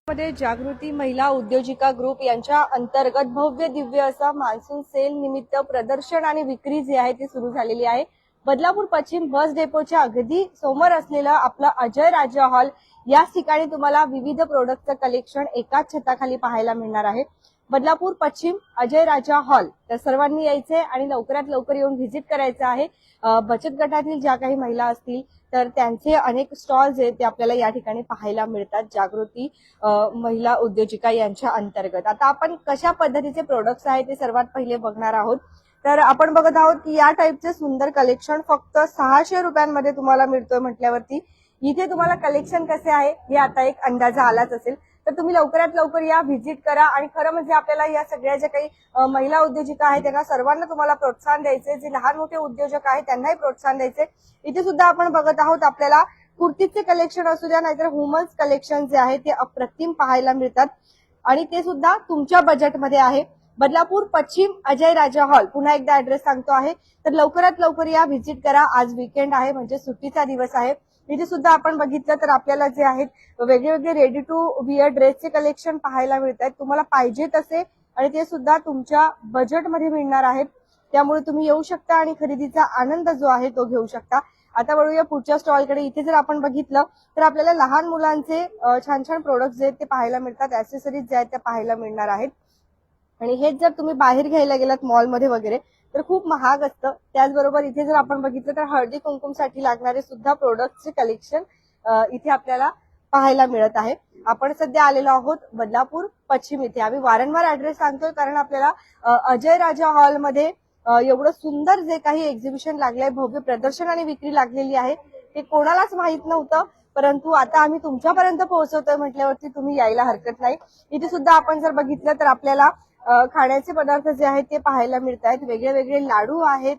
मध्ये जागृती महिला उद्योजिका ग्रुप यांच्या अंतर्गत भव्य दिव्य असा मान्सून सेल निमित्त प्रदर्शन आणि विक्री जी आहे ती सुरू झालेली आहे। बदलापूर पश्चिम बस डेपोच्या अगदी समोर असलेला आपला अजय राजा हॉल याच ठिकाणी तुम्हाला विविध प्रोडक्टचं कलेक्शन एकाच छताखाली पाहायला मिळणार आहे। बदलापूर पश्चिम अजय राजा हॉल, तर सर्वांनी यायचे आणि लवकरात लवकर येऊन व्हिजिट करायचं आहे। बचत गटातील ज्या काही महिला असतील तर त्यांचे अनेक स्टॉल्स आहेत ते आपल्याला या ठिकाणी पाहायला मिळतात जागृती महिला उद्योजिका यांच्या अंतर्गत। आता आपण कशा पद्धतीचे प्रोडक्ट्स आहेत ते सर्वात पहिले बघणार आहोत। तर आपण बघत आहोत की या टाईपचे सुंदर कलेक्शन फक्त 600 रुपयांमध्ये तुम्हाला मिळतोय म्हटल्यावरती इथे तुम्हाला कलेक्शन कसे आहे हे आता एक अंदाजा आलाच असेल। तर तुम्ही लवकरात लवकर या, व्हिजिट करा आणि खरं म्हणजे आपल्याला या सगळ्या ज्या काही महिला उद्योजिका आहेत त्यांना सर्वांना तुम्हाला प्रोत्साहन द्यायचे, जे लहान मोठे उद्योजक आहेत त्यांनाही प्रोत्साहन द्यायचे। इथे सुद्धा आपण बघत आहोत आपल्याला कुर्तीचे कलेक्शन असू द्या नाहीतर वुमन्स कलेक्शन जे आहे ते अप्रतिम पाहायला मिळतात आणि ते सुद्धा तुमच्या बजेटमध्ये आहे। बदलापूर पश्चिम अजय राजा हॉल, पुन्हा एकदा ऍड्रेस सांगतो आहे, तर लवकरात लवकर या, व्हिजिट करा। आज वीकेंड आहे म्हणजे सुट्टीचा दिवस आहे। इथे सुद्धा आपण बघितलं तर आपल्याला जे आहेत वेगवेगळे रेडी टू विअर ड्रेसचे कलेक्शन पाहायला मिळतात, तुम्हाला पाहिजे तसे आणि ते सुद्धा तुमच्या बजेटमध्ये मिळणार आहेत। त्यामुळे तुम्ही येऊ शकता आणि खरेदीचा आनंद जो आहे तो घेऊ शकता। आता वळूया पुढच्या स्टॉलकडे। इथे जर आपण बघितलं तर आपल्याला लहान मुलांचे छान छान प्रोडक्ट्स जे आहेत ते पाहायला मिळतात, ऍक्सेसरीज जे आहेत त्या पाहायला मिळणार आहेत। आणि हेच जर तुम्ही बाहेर घ्यायला गेलात मॉलमध्ये वगैरे तर खूप महाग असतं। त्याचबरोबर इथे जर आपण बघितलं तर हळदी कुंकुमसाठी लागणारे सुद्धा प्रोडक्टचे कलेक्शन इथे आपल्याला पाहायला मिळत आहे। आपण सध्या आलेलो आहोत बदलापूर पश्चिम इथे। आम्ही वारंवार ऍड्रेस सांगतोय कारण आपल्याला अजय राजा हॉलमध्ये एवढं सुंदर जे काही एक्झिबिशन लागलंय, भव्य प्रदर्शन आणि विक्री लागलेली आहे ते कोणालाच माहित नव्हतं, परंतु आता आम्ही तुमच्यापर्यंत पोहोचवतोय म्हटल्यावरती तुम्ही यायला हरकत नाही। इथे सुद्धा आपण जर बघितलं तर आपल्याला खाण्याचे पदार्थ जे आहेत ते पाहायला मिळत आहेत, वेगळे वेगळे लाडू आहेत,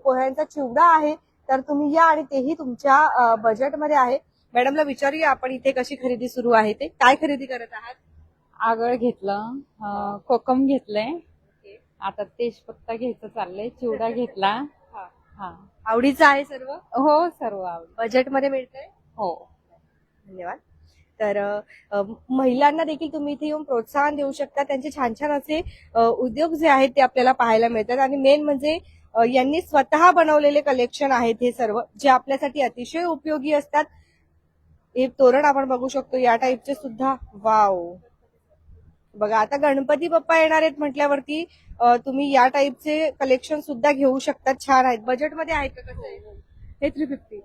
पोह्यांचा चिवडा आहे, तर तुम्ही या आणि तेही तुमच्या बजेटमध्ये आहे। मॅडमला विचारूया आपण इथे कशी खरेदी सुरू आहे ते, काय खरेदी करत आहात? आगळ घेतलं, कोकम घेतलंय, आता तेजपत्ता घ्यायचं चाललंय, चिवडा घेतला। हा, आवडीचं आहे सर्व? हो, सर्व आवड बजेटमध्ये मिळतंय? हो। धन्यवाद। तर महिलांना देखील तुम्ही इथे येऊन प्रोत्साहन देऊ शकता, त्यांचे छान छान असे उद्योग जे आहेत ते आपल्याला पाहायला मिळतात आणि मेन म्हणजे यांनी स्वतः बनवलेले कलेक्शन आहेत हे सर्व, जे आपल्यासाठी अतिशय उपयोगी असतात। हे तोरण आपण बघू शकतो या टाईपचे सुद्धा, वाव बघा। आता गणपती बाप्पा येणार आहेत म्हटल्यावरती तुम्ही या टाईपचे कलेक्शन सुद्धा घेऊ शकता, छान आहेत। बजेटमध्ये आहेत का? कसं आहे हे? 350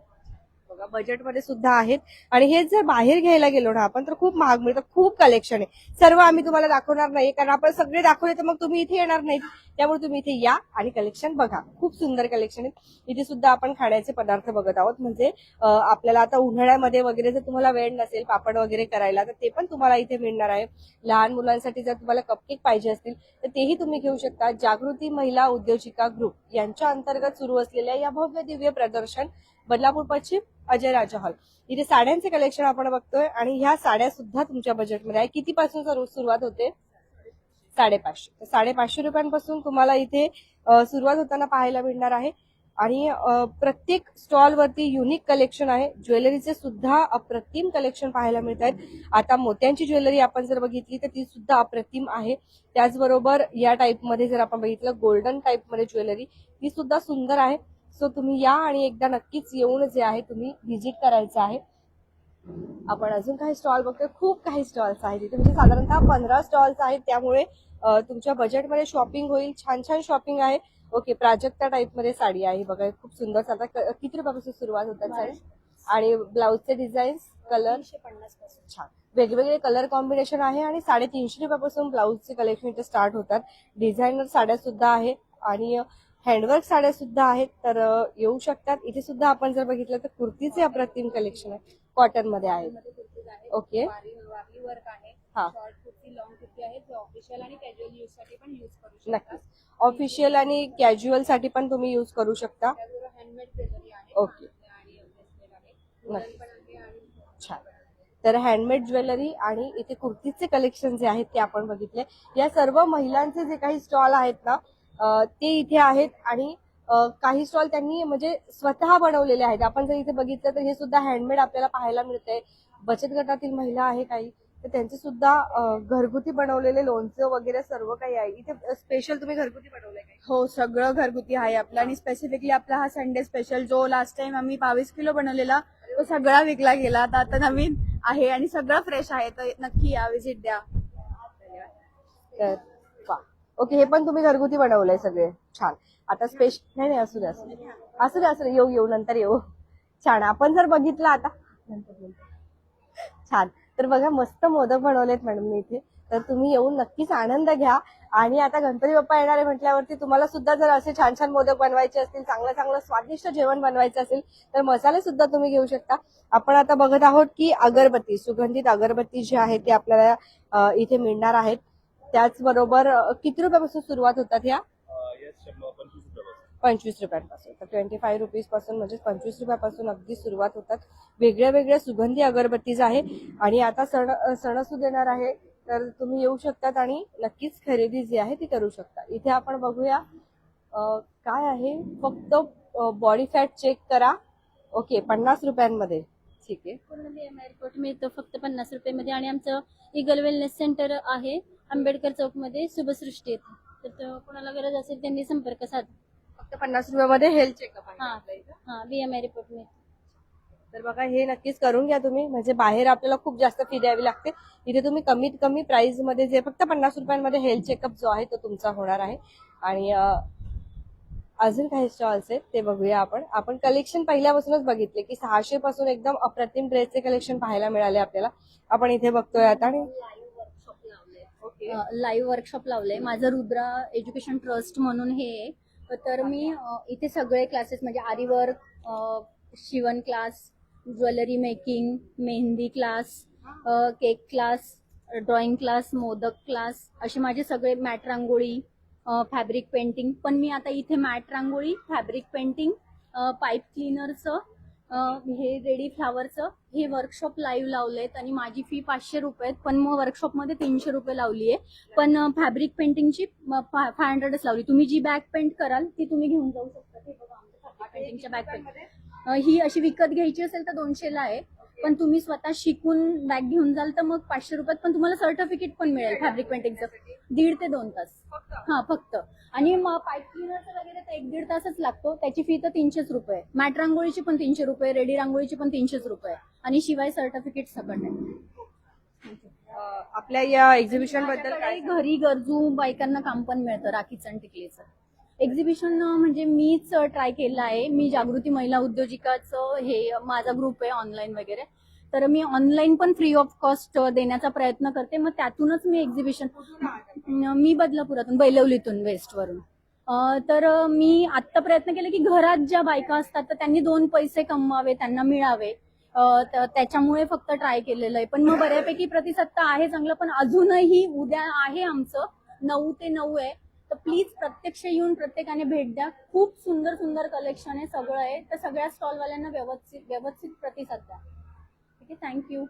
बघा, बजेटमध्ये सुद्धा आहेत। आणि हेच जर बाहेर घ्यायला गेलो ना आपण तर खूप महाग मिळतं, खूप कलेक्शन आहे। सर्व आम्ही तुम्हाला दाखवणार नाही कारण आपण सगळे दाखवले तर मग तुम्ही इथे येणार नाहीत, त्यामुळे तुम्ही इथे या आणि कलेक्शन बघा, खूप सुंदर कलेक्शन आहे। इथे सुद्धा आपण खाण्याचे पदार्थ बघत आहोत, म्हणजे आपल्याला आता उन्हाळ्यामध्ये वगैरे जर तुम्हाला वेळ नसेल पापड वगैरे करायला तर ते पण तुम्हाला इथे मिळणार आहे। लहान मुलांसाठी जर तुम्हाला कपकेक पाहिजे असतील तर तेही तुम्ही घेऊ शकता। जागृती महिला उद्योजिका ग्रुप यांच्या अंतर्गत सुरू असलेल्या या भव्य दिव्य प्रदर्शन बदलापूर पश्चिम अजय राजा हॉल, इथे साड्यांचे कलेक्शन आपण बघतोय आणि ह्या साड्या सुद्धा तुमच्या बजेटमध्ये आहे। कितीपासून सुरुवात होते? 550। तर 550 रुपयांपासून तुम्हाला इथे सुरुवात होताना पाहायला मिळणार आहे। आणि प्रत्येक स्टॉल वरती युनिक कलेक्शन आहे। ज्वेलरीचे सुद्धा अप्रतिम कलेक्शन पाहायला मिळत आहेत। आता मोत्यांची ज्वेलरी आपण जर बघितली तर ती सुद्धा अप्रतिम आहे। त्याचबरोबर या टाईपमध्ये जर आपण बघितलं गोल्डन टाईपमध्ये ज्वेलरी, ती सुद्धा सुंदर आहे। सो तुम्ही या आणि एकदा नक्कीच येऊन जे आहे तुम्ही व्हिजिट करायचं आहे। आपण अजून काही स्टॉल बघतोय, खूप काही स्टॉल्स आहेत इथे, म्हणजे साधारणतः 15 स्टॉल्स आहेत, त्यामुळे तुमच्या बजेटमध्ये शॉपिंग होईल, छान छान शॉपिंग आहे। ओके, प्राजक्ता टाईप मध्ये साडी आहे बघा, खूप सुंदर चालतात। किती रुपयापासून सुरुवात होतात साडी? आणि ब्लाउजचे डिझाईन्स, कलर 350 पासून, छान वेगवेगळे कलर कॉम्बिनेशन आहे आणि 350 रुपयापासून ब्लाउजचे कलेक्शन इथे स्टार्ट होतात। डिझायनर साड्या सुद्धा आहेत आणि हँडवर्क साड्या सुद्धा आहेत, तर येऊ शकतात। इथे सुद्धा आपण जर बघितलं तर कुर्तीचे अप्रतिम कलेक्शन आहे, कॉटन मध्ये आहे। ओके, वर्क आहे, हा, शॉर्ट कुर्ती, लॉंग कुर्ती आहे, जो ऑफिशियल आणि कॅज्युअल यूज साठी पण यूज करू शकता। नक्कीच ऑफिशियल आणि कॅज्युअल साठी पण तुम्ही यूज करू शकता। हँडमेड ज्वेलरी आहे ओके, आणि ब्रेसलेट आहे, छान। तर हँडमेड ज्वेलरी आणि इथे कुर्तीचे कलेक्शन जे आहेत ते आपण बघितले। या सर्व महिलांचे जे काही स्टॉल आहेत ना ते इथे आहेत आणि काही स्टॉल त्यांनी म्हणजे स्वतः बनवलेले आहेत. आपण जर इथे बघितलं तर हे सुद्धा हँडमेड आपल्याला पाहायला मिळतंय. बचत गटातील महिला आहे काही, तर त्यांचे सुद्धा घरगुती बनवलेले लोणचं वगैरे सर्व काही आहे. इथे स्पेशल तुम्ही घरगुती बनवलंय काय? हो, सगळं घरगुती आहे आपलं आणि स्पेसिफिकली आपला हा संडे स्पेशल जो लास्ट टाइम आम्ही 22 किलो बनवलेला तो सगळा विकला गेला. आता नवीन आहे आणि सगळं फ्रेश आहे, तर नक्की या, विजिट द्या. तर वा. ओके, हे पण तुम्ही घरगुती बनवलंय सगळे. छान. आता स्पेशल नाही असू दे असू दे येऊ नंतर येऊ. छान. आपण जर बघितलं आता छान. तर बघा मस्त मोदक बनवलेत मॅडम इथे. तर तुम्ही येऊन नक्कीच आनंद घ्या. आणि आता गणपती बाप्पा येणार आहे म्हटल्यावरती तुम्हाला सुद्धा जर असे छान छान मोदक बनवायचे असतील, चांगलं चांगलं स्वादिष्ट जेवण बनवायचं असेल तर मसाले सुद्धा तुम्ही घेऊ शकता. आपण आता बघत आहोत की अगरबत्ती, सुगंधित अगरबत्ती जी आहे ती आपल्याला इथे मिळणार आहेत. त्याचबरोबर किती रुपयापासून सुरुवात होतात ह्या? 25 रुपयांपासून. तर 25 रुपीज पासून म्हणजे 25 रुपयापासून अगदी सुरुवात होतात. वेगळ्या वेगळ्या सुगंधी अगरबत्तीज आहे. आणि आता सणसूद येणार आहे तर तुम्ही येऊ शकतात आणि नक्कीच खरेदी जी आहे ती करू शकता. इथे आपण बघूया काय आहे, फक्त बॉडी फॅट चेक करा. ओके, 50 रुपयांमध्ये. ठीक आहे. पूर्ण VMI रिपोर्ट मिळतो फक्त 50 रुपयामध्ये. आणि आमचं इगल वेलनेस सेंटर आहे आंबेडकर चौकमध्ये, शुभसृष्टी येथे. तर कोणाला गरज असेल त्यांनी संपर्क साधा. फक्त 50 रुपयामध्ये हेल्थ चेकअप आहे हा. आपल्या इथं. हा, VMI रिपोर्ट मिळतो. तर बघा हे नक्कीच करून घ्या तुम्ही. म्हणजे बाहेर आपल्याला खूप जास्त फी द्यावी लागते. इथे तुम्ही कमीत कमी प्राइस मध्ये जे फक्त 50 रुपयांमध्ये हेल्थ चेकअप जो आहे तो तुमचा होणार आहे. आणि अजून काही स्टॉल्स आहेत ते बघूया आपण कलेक्शन पहिल्यापासूनच बघितले की 600 पासून एकदम अप्रतिम ड्रेसचे कलेक्शन पाहायला मिळाले आपल्याला. आपण इथे बघतोय आता. आणि लाईव्ह वर्कशॉप लावलंय माझं रुद्रा एज्युकेशन ट्रस्ट म्हणून हे आहे. तर मी इथे सगळे क्लासेस म्हणजे आरी वर्क, शिवण class, jewellery making, mehndi class, cake class, drawing class, modak class, असे माझे सगळे, मॅट रांगोळी, फॅब्रिक पेंटिंग. पण मी आता इथे मॅट रांगोळी, फॅब्रिक पेंटिंग, पाईप क्लीनरचं, हे रेडी फ्लावरचं हे वर्कशॉप लाईव्ह लावलेत. आणि माझी फी 500 रुपये, पण मग वर्कशॉपमध्ये 300 रुपये लावली आहे. पण फॅब्रिक पेंटिंगची 500च लावली. तुम्ही जी बॅग पेंट कराल ती तुम्ही घेऊन जाऊ शकता. हे बघा आमच्या फॅब्रिक पेंटिंगच्या बॅग पेंट. ही अशी विकत घ्यायची असेल तर 200ला आहे. पण तुम्ही स्वतः शिकून बॅग घेऊन जाल तर मग 500 रुपयात. पण तुम्हाला सर्टिफिकेट पण मिळेल फॅब्रिक पेंटिंगचं. 1.5 ते 2 तास. हा फक्त. आणि मग पाईप क्लीनरचं वगैरे तर 1-1.5 तासच लागतो. त्याची फी तर 300 रुपये. मॅट रांगोळीची पण 300 रुपये, रेडी रांगोळीची पण 300 रुपये. आणि शिवाय सर्टिफिकेट सकट आहे. आपल्या या एक्झिबिशन बद्दल काय? घरी गरजू बायकांना काम पण मिळतं राखीचं आणि टिकलीचं. एक्झिबिशन म्हणजे मीच ट्राय केलं आहे. मी जागृती महिला उद्योजिकाचं हे माझा ग्रुप आहे ऑनलाईन वगैरे. तर मी ऑनलाईन पण फ्री ऑफ कॉस्ट देण्याचा प्रयत्न करते. मग त्यातूनच मी एक्झिबिशन, मी बदलापुरातून, बैलवलीतून, वेस्टवरून. तर मी आत्ता प्रयत्न केला की घरात ज्या बायका असतात तर त्यांनी 2 पैसे कमवावे, त्यांना मिळावे. त्याच्यामुळे फक्त ट्राय केलेलं आहे. पण मग बऱ्यापैकी प्रतिसाद तर आहे चांगलं. पण अजूनही उद्या आहे आमचं 9 ते 9 आहे. तर प्लीज प्रत्यक्ष येऊन प्रत्येकाने भेट द्या. खूप सुंदर सुंदर कलेक्शन आहे, सगळं आहे. तर सगळ्या स्टॉलवाल्यांना व्यवस्थित प्रतिसाद द्या. ठीक आहे, थँक्यू.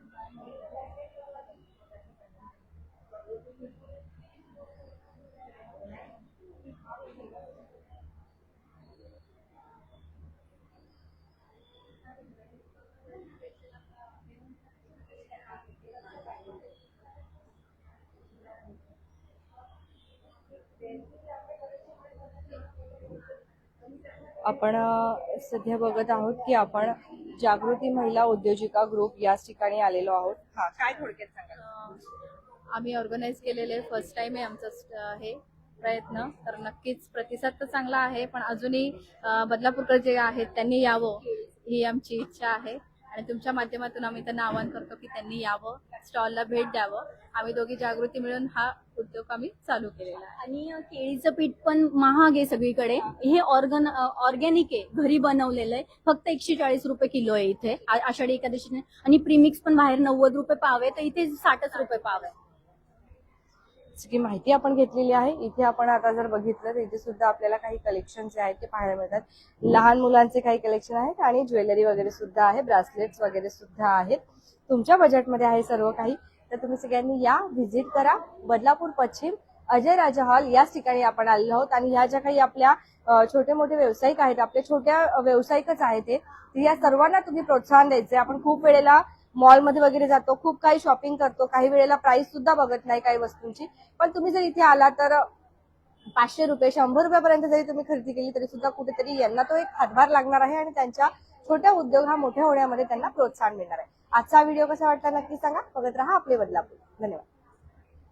आपण सध्या बघत आहोत की आपण जागृती महिला उद्योजिका ग्रुप याच ठिकाणी आलेलो आहोत. हा, काय थोडक्यात सांगा? आम्ही ऑर्गनाईज केलेले फर्स्ट टाइम आहे आमचा हे प्रयत्न. तर नक्कीच प्रतिसाद तर चांगला आहे. पण अजूनही बदलापूरकर जे आहेत त्यांनी यावं ही आमची इच्छा आहे. आणि तुमच्या माध्यमातून आम्ही त्यांना आवाहन करतो की त्यांनी यावं, स्टॉलला भेट द्यावं. आम्ही दोघी जागृती मिळून हा उद्योग आम्ही चालू केलेला आहे. आणि केळीचं पीठ पण महाग आहे सगळीकडे. हे ऑर्गॅनिक आहे, घरी बनवलेलं आहे. फक्त 140 रुपये किलो आहे इथे आषाढी एकादशीने. आणि प्रीमिक्स पण बाहेर 90 रुपये पाव आहे, तर इथे 60 रुपये पाव आहे. की माहिती आपण घेतलेली आहे. इथे आपण आता जर बघितलं तर इथे सुद्धा आपल्याला काही कलेक्शन जे आहेत ते पाहायला मिळतात. लहान मुलांचे काही कलेक्शन आहेत आणि ज्वेलरी वगैरे सुद्धा आहे, ब्रासलेट्स वगैरे सुद्धा आहेत. तुमच्या बजेटमध्ये आहे सर्व काही. तर तुम्ही सगळ्यांनी या, व्हिजिट करा. बदलापूर पश्चिम अजय राजा हॉल याच ठिकाणी आपण आलेलो आहोत आणि ह्या ज्या काही आपल्या छोटे मोठे व्यावसायिक आहेत, आपल्या छोट्या व्यावसायिकच आहेत ते, या सर्वांना तुम्ही प्रोत्साहन द्यायचे. आपण खूप वेळेला मॉलमध्ये वगैरे जातो, खूप काही शॉपिंग करतो, काही वेळेला प्राइस सुद्धा बघत नाही काही वस्तूंची. पण तुम्ही जर इथे आला तर 500 रुपये 100 रुपयापर्यंत जरी तुम्ही खरेदी केली तरी सुद्धा कुठेतरी यांना तो एक हातभार लागणार आहे आणि त्यांच्या छोट्या उद्योग हा मोठ्या होण्यामध्ये त्यांना प्रोत्साहन मिळणार आहे. आजचा व्हिडिओ कसा वाटला नक्की सांगा. बघत राहा आपले बदलापूर. धन्यवाद.